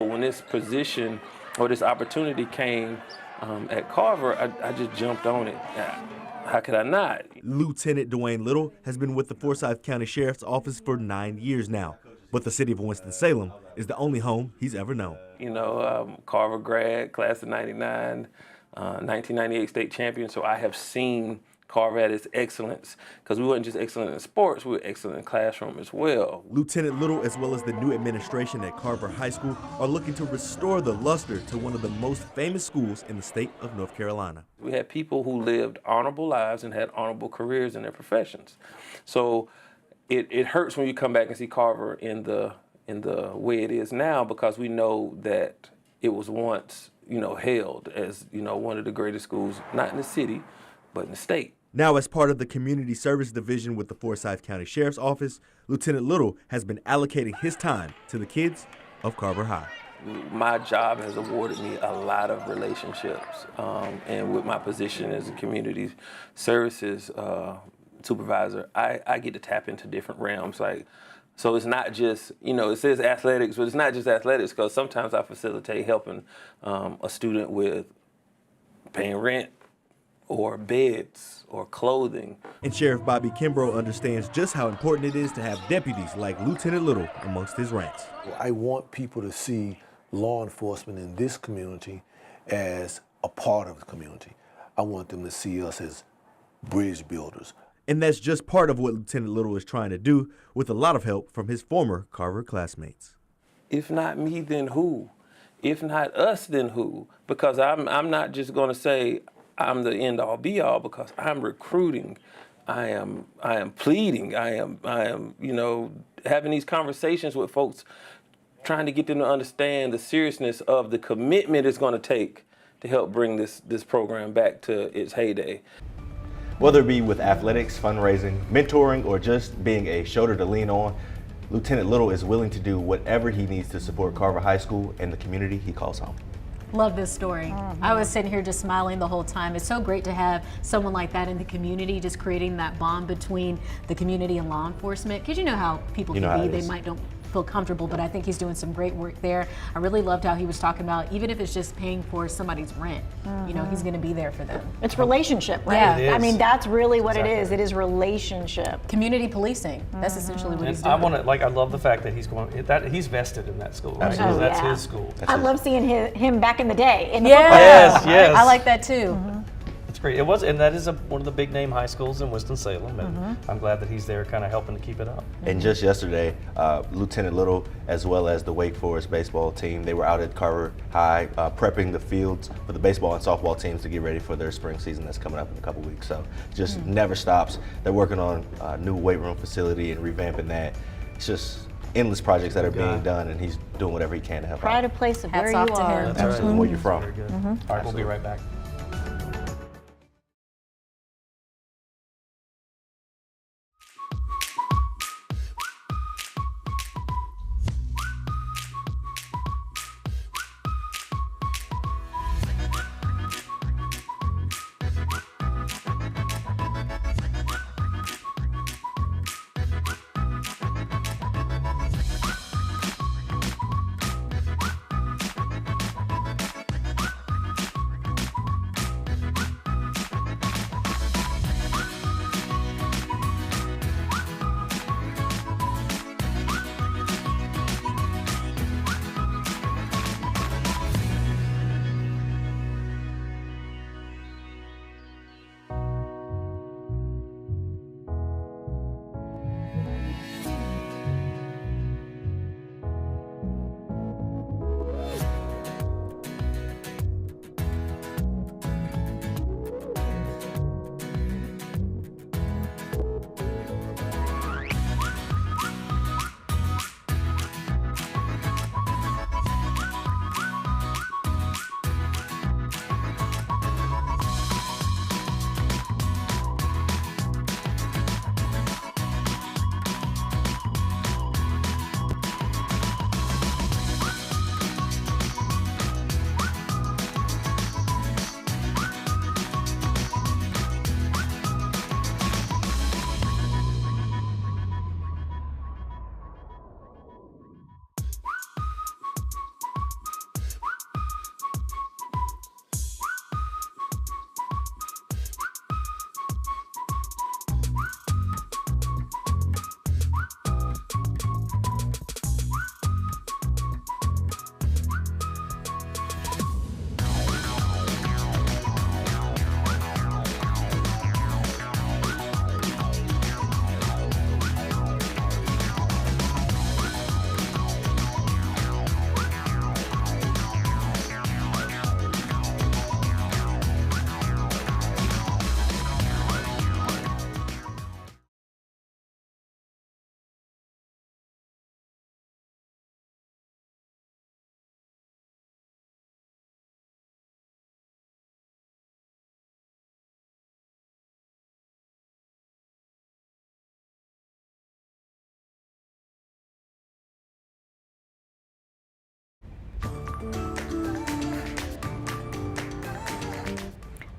[SPEAKER 15] When this position or this opportunity came at Carver, I just jumped on it. How could I not?
[SPEAKER 16] Lieutenant Dwayne Little has been with the Forsyth County Sheriff's Office for 9 years now, but the city of Winston-Salem is the only home he's ever known.
[SPEAKER 15] You know, Carver grad, class of 99, 1998 state champion, so I have seen Carver at its excellence, because we weren't just excellent in sports, we were excellent in classroom as well.
[SPEAKER 16] Lieutenant Little, as well as the new administration at Carver High School, are looking to restore the luster to one of the most famous schools in the state of North Carolina.
[SPEAKER 15] We had people who lived honorable lives and had honorable careers in their professions. So it hurts when you come back and see Carver in the in the way it is now, because we know that it was once, held as, one of the greatest schools, not in the city, but in the state.
[SPEAKER 16] Now, as part of the Community Service Division with the Forsyth County Sheriff's Office, Lieutenant Little has been allocating his time to the kids of Carver High.
[SPEAKER 15] My job has awarded me a lot of relationships, and with my position as a community services supervisor, I get to tap into different realms. So it's not just, it says athletics, but it's not just athletics, because sometimes I facilitate helping a student with paying rent or beds or clothing.
[SPEAKER 16] And Sheriff Bobby Kimbrough understands just how important it is to have deputies like Lieutenant Little amongst his ranks.
[SPEAKER 17] I want people to see law enforcement in this community as a part of the community. I want them to see us as bridge builders.
[SPEAKER 16] And that's just part of what Lieutenant Little is trying to do, with a lot of help from his former Carver classmates.
[SPEAKER 15] If not me, then who? If not us, then who? Because I'm not just going to say I'm the end all be all, because I'm recruiting. I am pleading. I am having these conversations with folks, trying to get them to understand the seriousness of the commitment it's going to take to help bring this program back to its heyday.
[SPEAKER 14] Whether it be with athletics, fundraising, mentoring, or just being a shoulder to lean on, Lieutenant Little is willing to do whatever he needs to support Carver High School and the community he calls home.
[SPEAKER 2] Love this story. I was sitting here just smiling the whole time. It's so great to have someone like that in the community, just creating that bond between the community and law enforcement. Because you know how people can be, they might don't feel comfortable, but I think he's doing some great work there. I really loved how he was talking about, even if it's just paying for somebody's rent, he's going to be there for them.
[SPEAKER 3] It's relationship, right?
[SPEAKER 2] Yeah,
[SPEAKER 3] it is. I mean, that's really what it is. It is relationship.
[SPEAKER 2] Community policing. That's essentially what he's doing.
[SPEAKER 1] I love the fact that he's vested in that school. Right?
[SPEAKER 3] Oh,
[SPEAKER 1] That's his school.
[SPEAKER 3] I love seeing him back in the day in the
[SPEAKER 1] football. Yes.
[SPEAKER 2] I like that too.
[SPEAKER 1] It's great. It was, and that is one of the big name high schools in Winston-Salem, and I'm glad that he's there, kind of helping to keep it up.
[SPEAKER 14] And just yesterday, Lieutenant Little, as well as the Wake Forest baseball team, they were out at Carver High prepping the fields for the baseball and softball teams to get ready for their spring season that's coming up in a couple weeks. So just never stops. They're working on a new weight room facility and revamping that. It's just endless projects that are being done, and he's doing whatever he can to help out.
[SPEAKER 3] Pride of place of where you are.
[SPEAKER 14] Absolutely, where you're from.
[SPEAKER 1] Very good. All right, we'll be right back.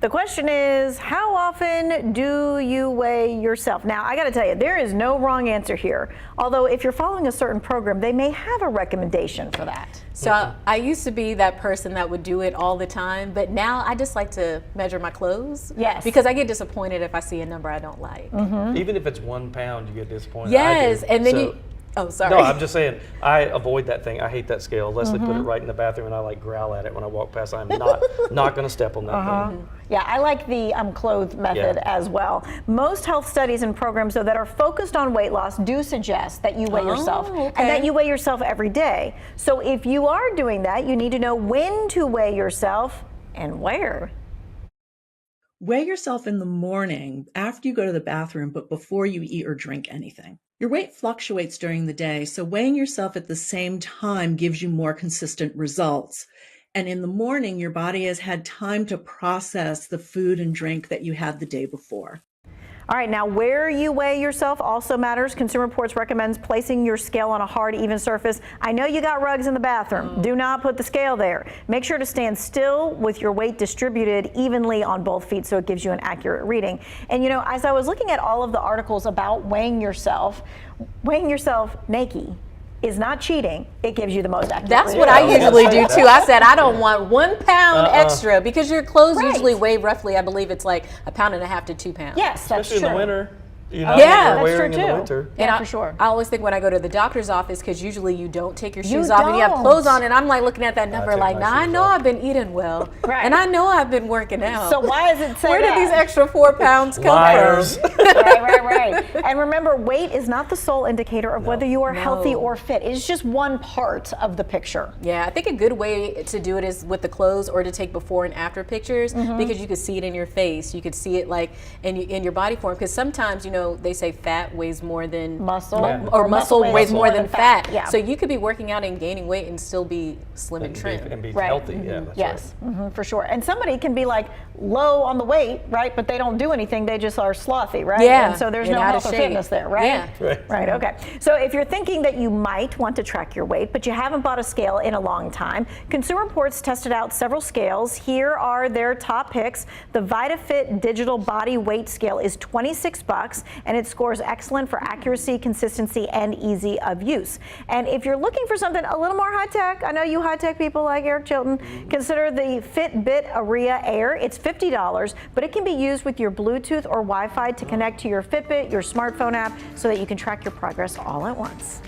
[SPEAKER 3] The question is, how often do you weigh yourself? Now, I got to tell you, there is no wrong answer here. Although, if you're following a certain program, they may have a recommendation for that.
[SPEAKER 2] So I used to be that person that would do it all the time, but now I just like to measure my clothes.
[SPEAKER 3] Yes.
[SPEAKER 2] Because I get disappointed if I see a number I don't like.
[SPEAKER 1] Even if it's 1 pound, you get disappointed.
[SPEAKER 2] Yes,
[SPEAKER 1] I do.
[SPEAKER 2] and then
[SPEAKER 1] So-
[SPEAKER 2] you. Oh, sorry.
[SPEAKER 1] No, I'm just saying, I avoid that thing. I hate that scale. Leslie put it right in the bathroom, and I like growl at it when I walk past. I'm not going to step on that thing.
[SPEAKER 3] Yeah, I like the clothed method as well. Most health studies and programs, though, that are focused on weight loss do suggest that you weigh yourself and that you weigh yourself every day. So if you are doing that, you need to know when to weigh yourself and where.
[SPEAKER 18] Weigh yourself in the morning after you go to the bathroom, but before you eat or drink anything. Your weight fluctuates during the day, so weighing yourself at the same time gives you more consistent results. And in the morning, your body has had time to process the food and drink that you had the day before.
[SPEAKER 3] All right, now where you weigh yourself also matters. Consumer Reports recommends placing your scale on a hard, even surface. I know you got rugs in the bathroom. Do not put the scale there. Make sure to stand still with your weight distributed evenly on both feet so it gives you an accurate reading. And you know, as I was looking at all of the articles about weighing yourself naked is not cheating. It gives you the most accurate
[SPEAKER 2] That's
[SPEAKER 3] reading.
[SPEAKER 2] what I usually do too. I said I don't want 1 pound extra because your clothes usually weigh roughly, I believe it's like 1.5 pounds to 2 pounds.
[SPEAKER 3] Yes, that's
[SPEAKER 1] Especially
[SPEAKER 3] true.
[SPEAKER 1] in the winter. You know,
[SPEAKER 2] Yeah,
[SPEAKER 1] what
[SPEAKER 3] that's
[SPEAKER 1] you're
[SPEAKER 3] true
[SPEAKER 1] wearing in the
[SPEAKER 3] too.
[SPEAKER 1] winter.
[SPEAKER 3] Yeah, for sure.
[SPEAKER 2] I always think when I go to the doctor's office, because usually you don't take your
[SPEAKER 3] You
[SPEAKER 2] shoes off and you have
[SPEAKER 3] don't.
[SPEAKER 2] clothes on, and I'm like looking at that number
[SPEAKER 1] take
[SPEAKER 2] like,
[SPEAKER 1] my
[SPEAKER 2] now I
[SPEAKER 1] shoes
[SPEAKER 2] know
[SPEAKER 1] off.
[SPEAKER 2] I've been eating well,
[SPEAKER 3] Right.
[SPEAKER 2] and I know I've been working out.
[SPEAKER 3] So why does it say
[SPEAKER 2] Where
[SPEAKER 3] that?
[SPEAKER 2] did these extra 4 pounds come
[SPEAKER 1] Liars.
[SPEAKER 2] from?
[SPEAKER 3] Right. And remember, weight is not the sole indicator of whether you are healthy or fit. It's just one part of the picture.
[SPEAKER 2] Yeah, I think a good way to do it is with the clothes or to take before and after pictures because you could see it in your face. You could see it like in your body form, because sometimes, you know, they say fat weighs more than
[SPEAKER 3] Muscle.
[SPEAKER 1] Yeah.
[SPEAKER 2] or muscle weighs more than fat.
[SPEAKER 3] Yeah.
[SPEAKER 2] So you could be working out and gaining weight and still be slim and trim.
[SPEAKER 1] And be
[SPEAKER 3] Right.
[SPEAKER 1] healthy. Yeah, that's
[SPEAKER 3] Yes, for sure. And somebody can be like low on the weight, right? But they don't do anything. They just are slothy, right?
[SPEAKER 2] Yeah,
[SPEAKER 3] And so there's
[SPEAKER 2] and
[SPEAKER 3] no
[SPEAKER 2] out of
[SPEAKER 3] health or
[SPEAKER 2] shape.
[SPEAKER 3] fitness there, right?
[SPEAKER 2] Yeah.
[SPEAKER 3] Right. Okay. So if you're thinking that you might want to track your weight, but you haven't bought a scale in a long time, Consumer Reports tested out several scales. Here are their top picks. The VitaFit Digital Body Weight Scale is $26, and it scores excellent for accuracy, consistency, and easy of use. And if you're looking for something a little more high tech, I know you high tech people like Eric Chilton, consider the Fitbit Aacuria Air. It's $50, but it can be used with your Bluetooth or Wi-Fi to connect to your Fitbit, your smartphone app, so that you can track your progress all at once.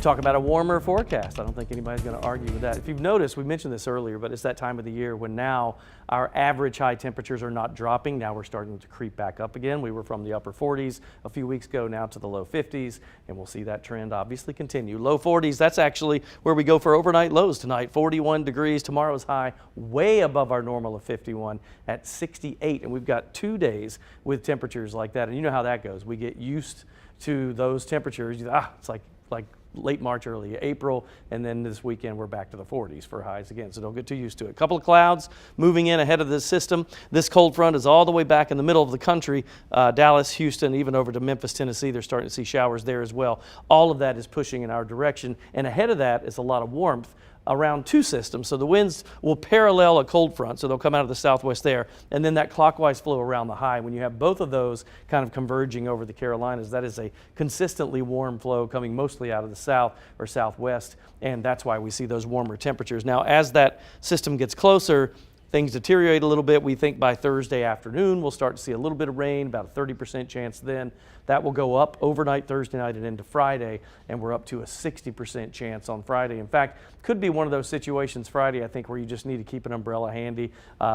[SPEAKER 1] Talk about a warmer forecast. I don't think anybody's going to argue with that. If you've noticed, we mentioned this earlier, but it's that time of the year when now our average high temperatures are not dropping. Now we're starting to creep back up again. We were from the upper 40s a few weeks ago, now to the low 50s, and we'll see that trend obviously continue. Low 40s, that's actually where we go for overnight lows tonight. 41 degrees. Tomorrow's high way above our normal of 51 at 68, and we've got 2 days with temperatures like that. And you know how that goes. We get used to those temperatures. It's like late March, early April, and then this weekend we're back to the 40s for highs again, so don't get too used to it. A couple of clouds moving in ahead of this system. This cold front is all the way back in the middle of the country, Dallas, Houston, even over to Memphis, Tennessee. They're starting to see showers there as well. All of that is pushing in our direction, and ahead of that is a lot of warmth around two systems. So the winds will parallel a cold front, so they'll come out of the southwest there, and then that clockwise flow around the high. When you have both of those kind of converging over the Carolinas, that is a consistently warm flow coming mostly out of the south or southwest, and that's why we see those warmer temperatures. Now, as that system gets closer, things deteriorate a little bit. We think by Thursday afternoon we'll start to see a little bit of rain, about a 30% chance then. That will go up overnight Thursday night and into Friday, and we're up to a 60% chance on Friday. In fact, could be one of those situations Friday, I think, where you just need to keep an umbrella handy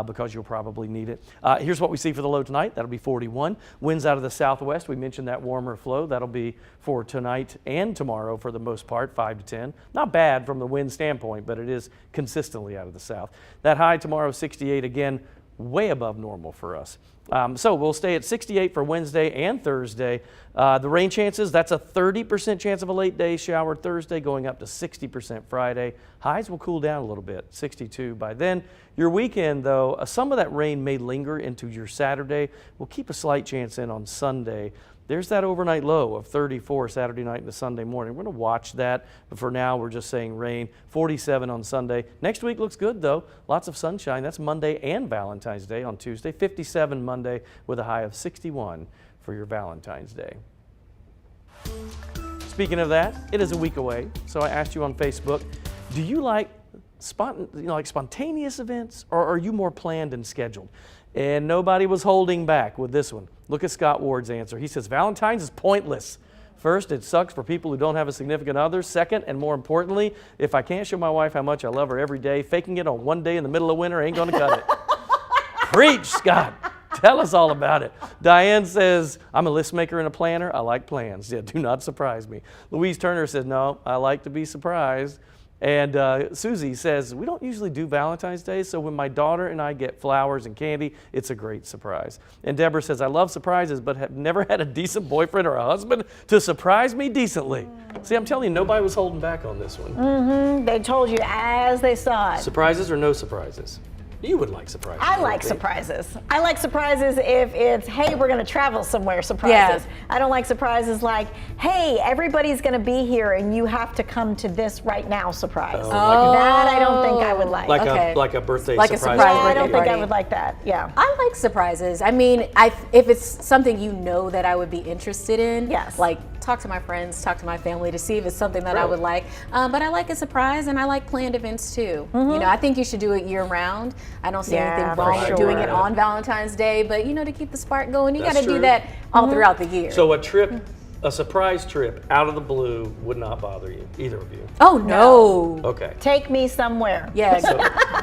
[SPEAKER 1] because you'll probably need it. Here's what we see for the low tonight. That'll be 41. Winds out of the southwest. We mentioned that warmer flow. That'll be for tonight and tomorrow for the most part, 5 to 10. Not bad from the wind standpoint, but it is consistently out of the south. That high tomorrow, 68, again, way above normal for us. So we'll stay at 68 for Wednesday and Thursday. The rain chances, that's a 30% chance of a late day shower Thursday, going up to 60% Friday. Highs will cool down a little bit, 62 by then. Your weekend, though, some of that rain may linger into your Saturday. We'll keep a slight chance in on Sunday. There's that overnight low of 34 Saturday night into Sunday morning. We're going to watch that, but for now we're just saying rain. 47 on Sunday. Next week looks good though. Lots of sunshine. That's Monday and Valentine's Day on Tuesday. 57 Monday with a high of 61 for your Valentine's Day. Speaking of that, it is a week away, so I asked you on Facebook, do you like spontaneous events, or are you more planned and scheduled? And nobody was holding back with this one. Look at Scott Ward's answer. He says, Valentine's is pointless. First, it sucks for people who don't have a significant other. Second, and more importantly, if I can't show my wife how much I love her every day, faking it on one day in the middle of winter ain't gonna cut it. Preach, Scott. Tell us all about it. Diane says, I'm a list maker and a planner. I like plans. Yeah, do not surprise me. Louise Turner says, no, I like to be surprised. And Susie says, we don't usually do Valentine's Day, so when my daughter and I get flowers and candy, it's a great surprise. And Deborah says, I love surprises, but have never had a decent boyfriend or a husband to surprise me decently. See, I'm telling you, nobody was holding back on this one.
[SPEAKER 3] They told you as they saw it.
[SPEAKER 1] Surprises or no surprises? You would like surprises.
[SPEAKER 3] I like surprises. I like surprises if it's, hey, we're going to travel somewhere surprises. Yeah. I don't like surprises like, hey, everybody's going to be here and you have to come to this right now surprise. That I don't think I would like.
[SPEAKER 1] Like a birthday
[SPEAKER 2] like
[SPEAKER 1] surprise.
[SPEAKER 2] A surprise
[SPEAKER 3] I don't think I would like that. Yeah.
[SPEAKER 2] I like surprises. I mean, if it's something you know that I would be interested in,
[SPEAKER 3] yes.
[SPEAKER 2] Like talk to my friends, talk to my family to see if it's something that I would like. But I like a surprise and I like planned events too. You know, I think you should do it year round. I don't see anything wrong with doing it on Valentine's Day, but you know, to keep the spark going, you got to do that all throughout the year.
[SPEAKER 1] So a surprise trip out of the blue would not bother you, either of you?
[SPEAKER 2] Oh, no.
[SPEAKER 1] Okay.
[SPEAKER 3] Take me somewhere.
[SPEAKER 2] Yeah,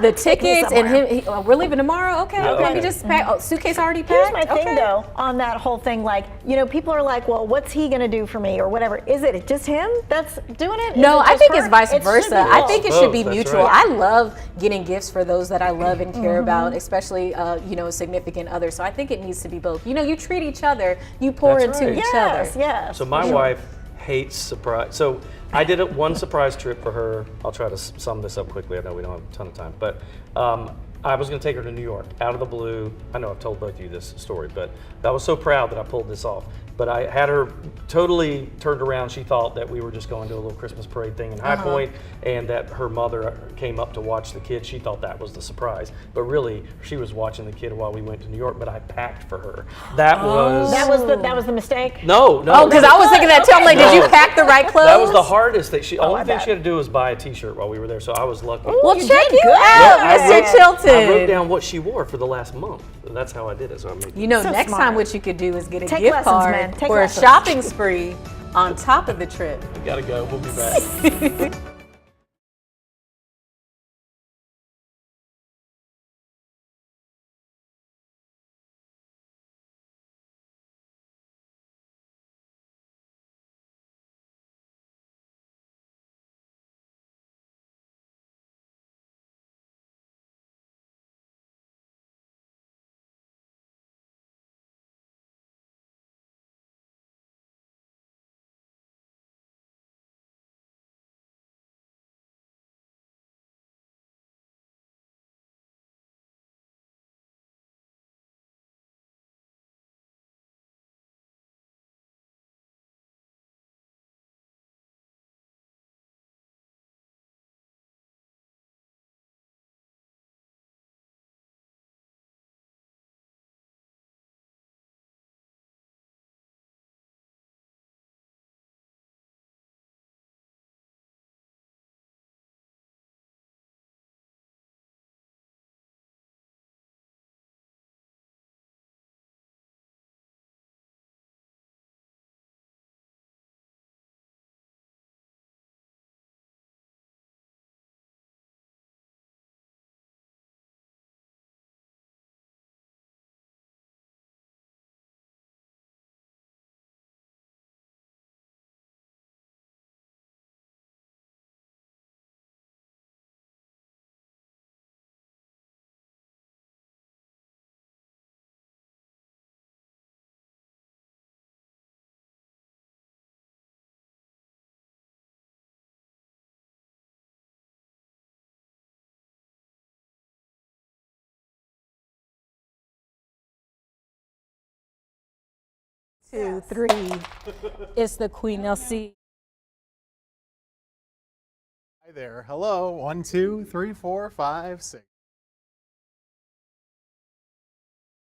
[SPEAKER 2] the tickets and we're leaving tomorrow. Okay, okay. You just pack, suitcase already packed?
[SPEAKER 3] Here's my thing though, on that whole thing, like, you know, people are like, well, what's he going to do for me or whatever. Is it just him that's doing it?
[SPEAKER 2] No, I think it's vice
[SPEAKER 3] versa.
[SPEAKER 2] versa. I think it should be mutual.
[SPEAKER 1] Right.
[SPEAKER 2] I love getting gifts for those that I love and care about, especially, you know, a significant other. So I think it needs to be both. You know, you treat each other, you pour into each other.
[SPEAKER 3] Yes.
[SPEAKER 1] So my wife hates surprise. So I did one surprise trip for her. I'll try to sum this up quickly. I know we don't have a ton of time, but I was going to take her to New York out of the blue. I know I've told both of you this story, but I was so proud that I pulled this off. But I had her totally turned around. She thought that we were just going to a little Christmas parade thing in High Point, and that her mother came up to watch the kid. She thought that was the surprise, but really she was watching the kid while we went to New York. But I packed for her. That
[SPEAKER 3] was the mistake.
[SPEAKER 1] No.
[SPEAKER 2] Oh, because I was thinking that too. I'm like, did you pack the right clothes?
[SPEAKER 1] That was the hardest thing. Only thing she had to do was buy a T-shirt while we were there, so I was lucky.
[SPEAKER 2] Well, check you out, Mr. Chilton.
[SPEAKER 1] I wrote down what she wore for the last month. That's how I did it. So I made.
[SPEAKER 2] You know,
[SPEAKER 3] So
[SPEAKER 2] next
[SPEAKER 3] smart.
[SPEAKER 2] time what you could do is get a
[SPEAKER 3] Take
[SPEAKER 2] gift
[SPEAKER 3] lessons,
[SPEAKER 2] card
[SPEAKER 3] man. Take
[SPEAKER 2] for
[SPEAKER 3] lessons.
[SPEAKER 2] a shopping spree. On top of the trip.
[SPEAKER 1] We gotta go. We'll be back.
[SPEAKER 2] Two, three. It's the Queen LC.
[SPEAKER 19] Hi there. Hello. 1, 2, 3, 4, 5, 6.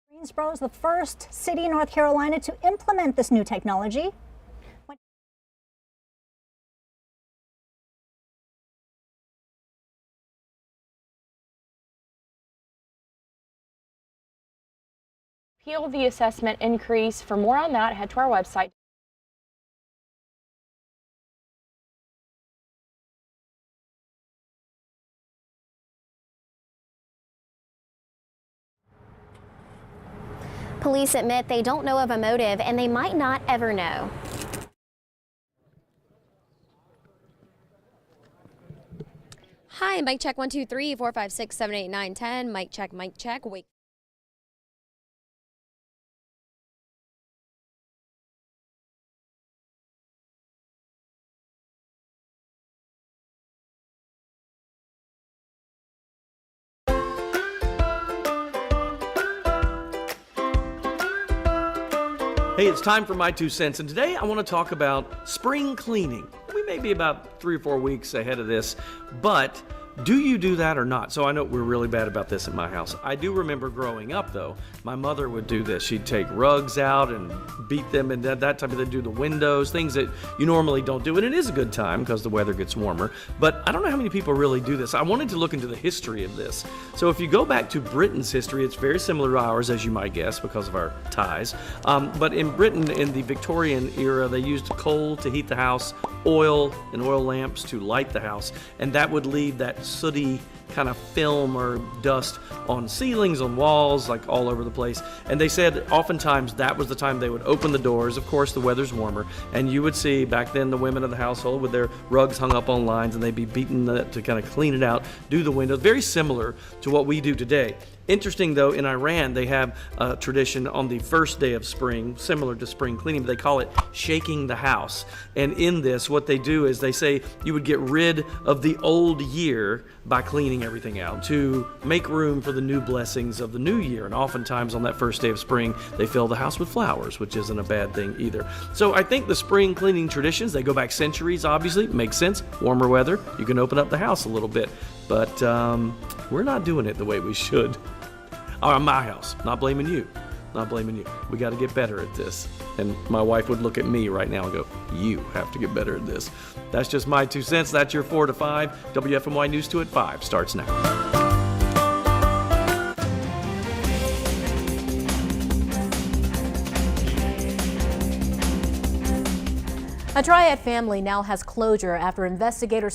[SPEAKER 20] Greensboro is the first city in North Carolina to implement this new technology.
[SPEAKER 21] Appeal the assessment increase. For more on that, head to our website.
[SPEAKER 22] Police admit they don't know of a motive and they might not ever know. Hi, mic check 1, 2, 3, 4, 5, 6, 7, 8, 9, 10. Mic check, mic check. Wait.
[SPEAKER 1] Hey, it's time for my 2 cents, and today I want to talk about spring cleaning. We may be about 3 or 4 weeks ahead of this, but do you do that or not? So I know we're really bad about this in my house. I do remember growing up, though, my mother would do this. She'd take rugs out and beat them, and that type of thing, do the windows, things that you normally don't do. And it is a good time because the weather gets warmer. But I don't know how many people really do this. I wanted to look into the history of this. So if you go back to Britain's history, it's very similar to ours, as you might guess, because of our ties. But in Britain, in the Victorian era, they used coal to heat the house, oil and oil lamps to light the house, and that would leave that sooty kind of film or dust on ceilings, on walls, like all over the place. And they said oftentimes that was the time they would open the doors. Of course, the weather's warmer, and you would see back then the women of the household with their rugs hung up on lines, and they'd be beating to kind of clean it out, do the windows. Very similar to what we do today. Interesting, though, in Iran, they have a tradition on the first day of spring, similar to spring cleaning, but they call it shaking the house. And in this, what they do is they say you would get rid of the old year by cleaning everything out to make room for the new blessings of the new year. And oftentimes on that first day of spring, they fill the house with flowers, which isn't a bad thing either. So I think the spring cleaning traditions, they go back centuries, obviously. Makes sense. Warmer weather, you can open up the house a little bit. But we're not doing it the way we should. My house, not blaming you. Not blaming you. We got to get better at this. And my wife would look at me right now and go, you have to get better at this. That's just my 2 cents. That's your 4 to 5. WFMY News 2 at 5 starts now.
[SPEAKER 2] A Triad family now has closure after investigators